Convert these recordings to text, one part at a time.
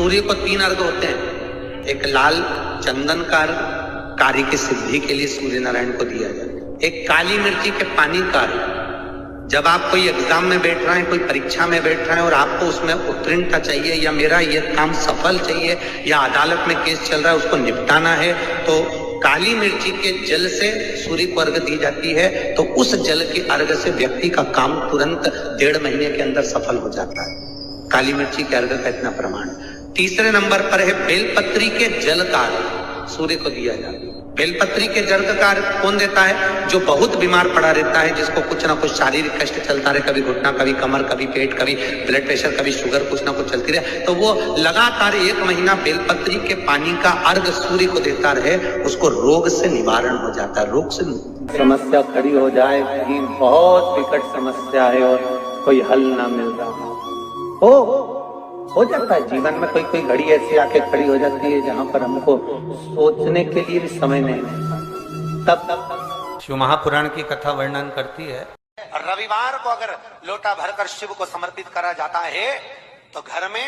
सूर्य को 3 अर्घ होते हैं। एक लाल चंदन का अर्घ कार्य की सिद्धि के लिए सूर्य नारायण को दिया जाता है। एक काली मिर्ची के पानी का अर्घ, जब आप कोई एग्जाम में बैठ रहे हैं, कोई परीक्षा में बैठ रहे हैं और आपको उसमें उत्तीर्णता चाहिए या मेरा ये काम सफल चाहिए या अदालत में केस चल रहा है उसको निपटाना है, तो काली मिर्ची के जल से सूर्य को अर्घ दी जाती है। तो उस जल के अर्घ से व्यक्ति का काम तुरंत 1.5 महीने के अंदर सफल हो जाता है। काली मिर्ची के अर्घ का इतना प्रमाण। तीसरे नंबर पर है बेलपत्री के जल का अर्घ सूर्य को दिया जाता है। बेलपत्री के जल का अर्घ कौन देता है? जो बहुत बीमार पड़ा रहता है, जिसको कुछ ना कुछ शारीरिक कष्ट चलता रहे, कभी घुटना, कभी कमर, कभी पेट, कभी ब्लड प्रेशर, कभी शुगर, कुछ ना कुछ चलती रहे, तो वो लगातार 1 महीना बेलपत्री के पानी का अर्घ सूर्य को देता रहे, उसको रोग से निवारण हो जाता है। रोग से समस्या खड़ी हो जाए, कहीं बहुत विकट समस्या है और कोई हल ना मिल रहा हो जाता है जीवन में। कोई घड़ी ऐसी आके खड़ी हो जाती है जहां पर हमको सोचने के लिए भी समय नहीं है। तब शिव महापुराण की कथा वर्णन करती है, रविवार को अगर लोटा भरकर शिव को समर्पित करा जाता है तो घर में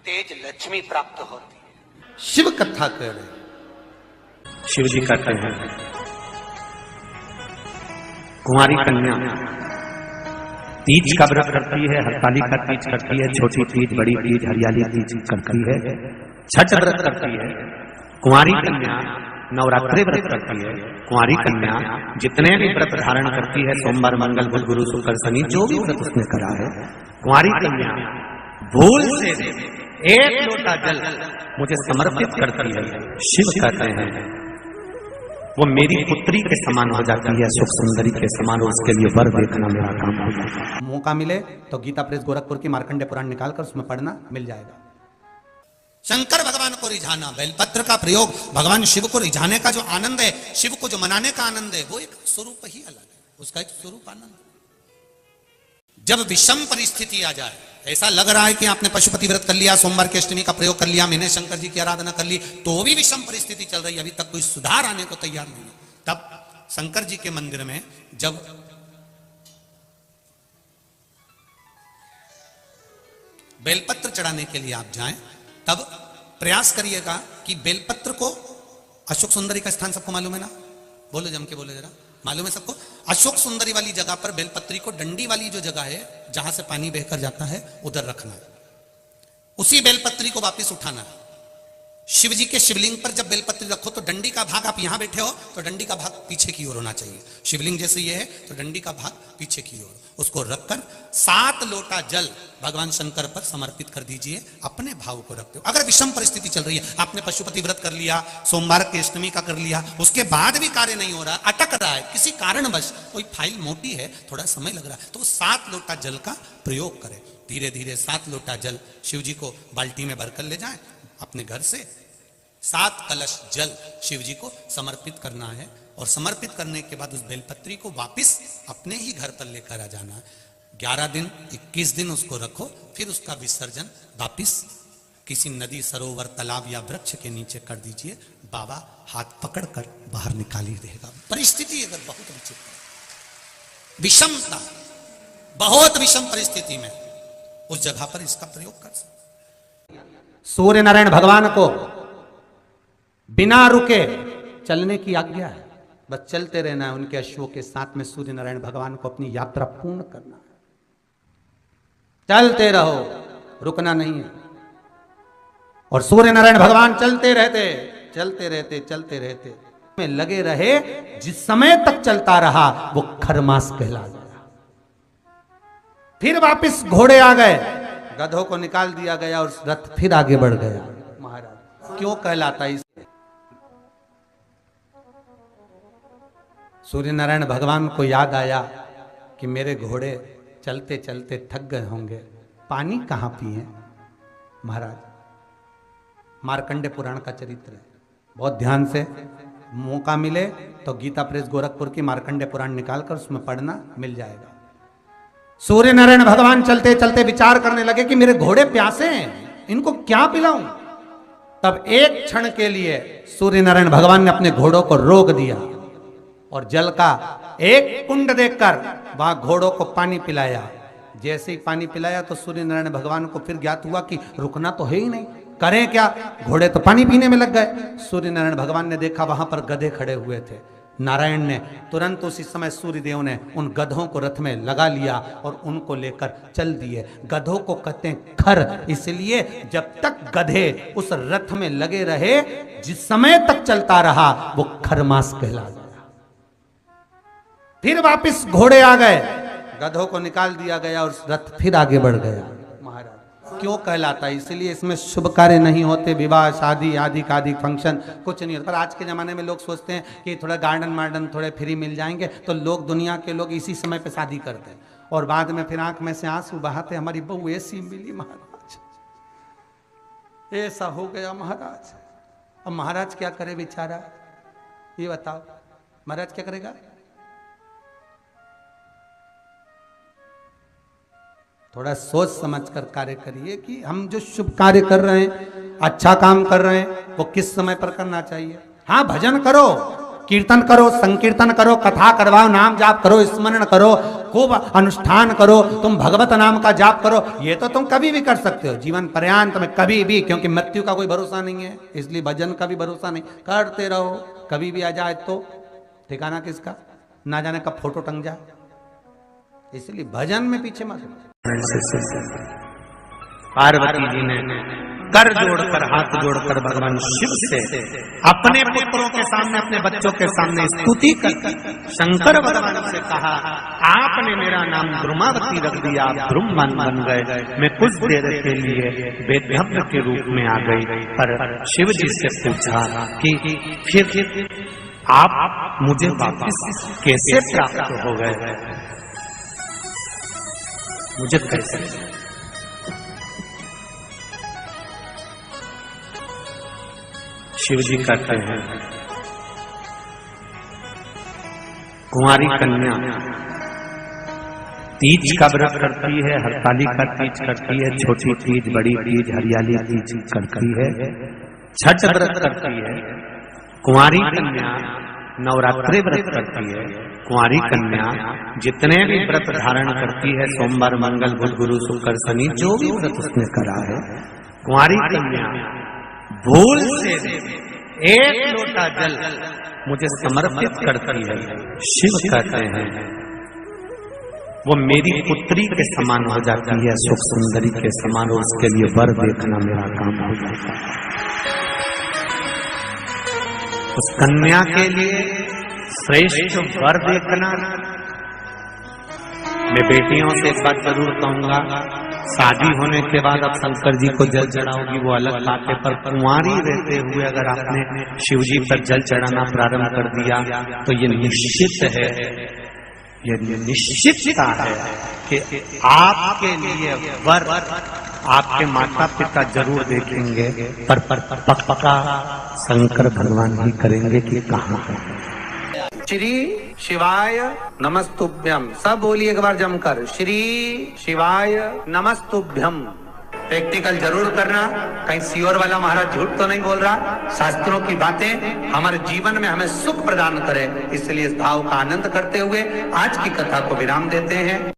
तेज लक्ष्मी प्राप्त होती है। शिव कथा कह रहे शिव जी कहते हैं, कुंवारी कन्या तीज का व्रत करती है, हरतालिका तीज करती है, छोटी तीज, बड़ी तीज, हरियाली तीज करती है, छठ व्रत करती है। कुंवारी कन्या नवरात्रि व्रत करती है। कुंवारी कन्या जितने भी व्रत धारण करती है, सोमवार, मंगल, बुध, गुरु, शुक्र, शनि, जो भी व्रत उसने करा है, कुंवारी कन्या भूल से 1 लोटा जल मुझे समर्पित करती है। शिव कहते हैं वो मेरी पुत्री के समान हो जाती है, सुख सुंदरी के समान, और उसके लिए वर देखना मेरा काम हो जाता है। मौका मिले तो गीता प्रेस गोरखपुर की मार्कंडे पुराण निकालकर उसमें पढ़ना मिल जाएगा। शंकर भगवान को रिझाना, बेलपत्र का प्रयोग भगवान शिव को रिझाने का जो आनंद है, शिव को जो मनाने का आनंद है, वो एक स्वरूप ही अलग है, उसका एक स्वरूप आनंद। जब विषम परिस्थिति आ जाए, ऐसा लग रहा है कि आपने पशुपति व्रत कर लिया, सोमवार की अष्टमी का प्रयोग कर लिया, मैंने शंकर जी की आराधना कर ली, तो भी विषम परिस्थिति चल रही है, अभी तक कोई सुधार आने को तैयार नहीं है, तब शंकर जी के मंदिर में जब बेलपत्र चढ़ाने के लिए आप जाएं, तब प्रयास करिएगा कि बेलपत्र को, अशोक सुंदरी का स्थान सबको मालूम है ना? बोलो, जम के बोलो जरा, मालूम है सबको? अशोक सुंदरी वाली जगह पर बेलपत्री को, डंडी वाली जो जगह है जहां से पानी बहकर जाता है, उधर रखना है। उसी बेलपत्री को वापस उठाना है। शिव जी के शिवलिंग पर जब बेलपत्री रखो तो डंडी का भाग, आप यहां बैठे हो तो डंडी का भाग पीछे की ओर होना चाहिए। शिवलिंग जैसे ये है तो डंडी का भाग पीछे की ओर, उसको रखकर 7 लोटा जल भगवान शंकर पर समर्पित कर दीजिए, अपने भाव को रखते हो। अगर विषम परिस्थिति चल रही है, आपने पशुपति व्रत कर लिया, सोमवार की अष्टमी का कर लिया, उसके बाद भी कार्य नहीं हो रहा, अटक रहा है किसी कारणवश, कोई फाइल मोटी है, थोड़ा समय लग रहा है, तो 7 लोटा जल का प्रयोग करें। धीरे धीरे 7 लोटा जल शिव जी को बाल्टी में भरकर ले जाएं, अपने घर से 7 कलश जल शिव जी को समर्पित करना है, और समर्पित करने के बाद उस बेलपत्री को वापस अपने ही घर पर लेकर आ जाना है। 11 दिन 21 दिन उसको रखो, फिर उसका विसर्जन वापिस किसी नदी, सरोवर, तालाब या वृक्ष के नीचे कर दीजिए। बाबा हाथ पकड़कर बाहर निकाल ही देगा। परिस्थिति अगर बहुत विचित्र, विषमता, बहुत विषम परिस्थिति में उस जगह पर इसका प्रयोग कर सकते। सूर्य नारायण भगवान को बिना रुके चलने की आज्ञा है, बस चलते रहना है उनके अश्वों के साथ में। सूर्य नारायण भगवान को अपनी यात्रा पूर्ण करना है, चलते रहो, रुकना नहीं है। और सूर्य नारायण भगवान चलते रहते चलते रहते चलते रहते में लगे रहे। जिस समय तक चलता रहा वो खरमास कहला गया। फिर वापिस घोड़े आ गए, गधों को निकाल दिया गया और रथ फिर आगे बढ़ गया। महाराज क्यों कहलाता इसे? सूर्य नारायण भगवान को याद आया कि मेरे घोड़े चलते चलते थक गए होंगे, पानी कहां पिए। महाराज मार्कंडे पुराण का चरित्र है, बहुत ध्यान से, मौका मिले तो गीता प्रेस गोरखपुर की मार्कंडे पुराण निकालकर उसमें पढ़ना मिल जाएगा। सूर्य नारायण भगवान चलते चलते विचार करने लगे कि मेरे घोड़े प्यासे हैं, इनको क्या पिलाऊं। तब एक क्षण के लिए सूर्य नारायण भगवान ने अपने घोड़ों को रोक दिया और जल का एक कुंड देखकर वहां घोड़ों को पानी पिलाया। जैसे ही पानी पिलाया तो सूर्य नारायण भगवान को फिर ज्ञात हुआ कि रुकना तो है ही नहीं, करें क्या, घोड़े तो पानी पीने में लग गए। सूर्य नारायण भगवान ने देखा वहां पर गधे खड़े हुए थे। नारायण ने तुरंत उसी समय सूर्यदेव ने उन गधों को रथ में लगा लिया और उनको लेकर चल दिए। गधों को कहते हैं खर, इसलिए जब तक गधे उस रथ में लगे रहे, जिस समय तक चलता रहा, वो खरमास कहला गया। फिर वापिस घोड़े आ गए, गधों को निकाल दिया गया और रथ फिर आगे बढ़ गया। महाराज क्यों कहलाता है? इसलिए इसमें शुभ कार्य नहीं होते, विवाह शादी आदि का आदि फंक्शन कुछ नहीं होता। पर आज के जमाने में लोग सोचते हैं कि थोड़ा गार्डन वार्डन थोड़े फ्री मिल जाएंगे, तो लोग, दुनिया के लोग इसी समय पे शादी करते हैं और बाद में फिर आंख में से आंसू बहाते, हमारी बहू ऐसी मिली महाराज, ऐसा हो गया महाराज। अब महाराज क्या करे बेचारा, ये बताओ महाराज क्या करेगा? थोड़ा सोच समझ कर कार्य करिए कि हम जो शुभ कार्य कर रहे हैं, अच्छा काम कर रहे हैं, वो किस समय पर करना चाहिए। हाँ, भजन करो, कीर्तन करो, संकीर्तन करो, कथा करवाओ, नाम जाप करो, स्मरण करो, खूब अनुष्ठान करो, तुम भगवत नाम का जाप करो, ये तो तुम कभी भी कर सकते हो जीवन पर्यंत में, कभी भी, क्योंकि मृत्यु का कोई भरोसा नहीं है, इसलिए भजन का भी भरोसा नहीं। करते रहो, कभी भी आ जाए तो ठिकाना किसका, ना जाने कब फोटो टंग जाए, इसलिए भजन में पीछे मत। पार्वती जी ने कर जोड़कर, हाथ जोड़कर भगवान शिव से अपने पुत्रों के सामने, अपने बच्चों के सामने स्तुति कर शंकर भगवान से कहा, आपने मेरा नाम द्रुमावती रख दिया, आप द्रुमवन बन गए, मैं कुछ देर के लिए वेदव्य के रूप में आ गई। पर शिव जी से पूछा कि फिर आप मुझे वापस कैसे प्राप्त हो गए, मुझे कैसे? शिव जी कहते हैं, कुंवारी कन्या तीज का व्रत करती है, हरताली का तीज करती है, छोटी तीज, बड़ी तीज, हरियाली तीज करती है, छठ व्रत करती है। कुंवारी कन्या नवरात्रि व्रत करती है। कुंवारी कन्या जितने भी व्रत धारण करती है, सोमवार, मंगल, बुध, गुरु, शुक्र, शनि, जो भी व्रत उसने करा है, कुंवारी कन्या भूल से एक लोटा जल मुझे समर्पित करती है। शिव कहते हैं वो मेरी पुत्री के समान हो जाती है, सुख सुंदरी के समान, और उसके लिए वर देखना मेरा काम हो जाता है। उस कन्या के लिए श्रेष्ठ वर देखना। मैं बेटियों से एक बात जरूर कहूंगा, शादी होने के बाद अब शंकर जी को जल चढ़ाओगी वो अलग बात है, पर कुंवारी रहते हुए अगर आपने शिव जी पर जल चढ़ाना प्रारंभ कर दिया तो ये निश्चित है, ये निश्चितता है कि आपके लिए वर आपके माता पिता जरूर देखेंगे, पर पक्का शंकर भगवान ही करेंगे कि कहाँ है। श्री शिवाय नमस्तुभ्यम, सब बोलिए एक बार जमकर, श्री शिवाय नमस्तुभ्यम। प्रैक्टिकल जरूर करना, कहीं सियोर वाला महाराज झूठ तो नहीं बोल रहा। शास्त्रों की बातें हमारे जीवन में हमें सुख प्रदान करें, इसलिए इस भाव का आनंद करते हुए आज की कथा को विराम देते हैं।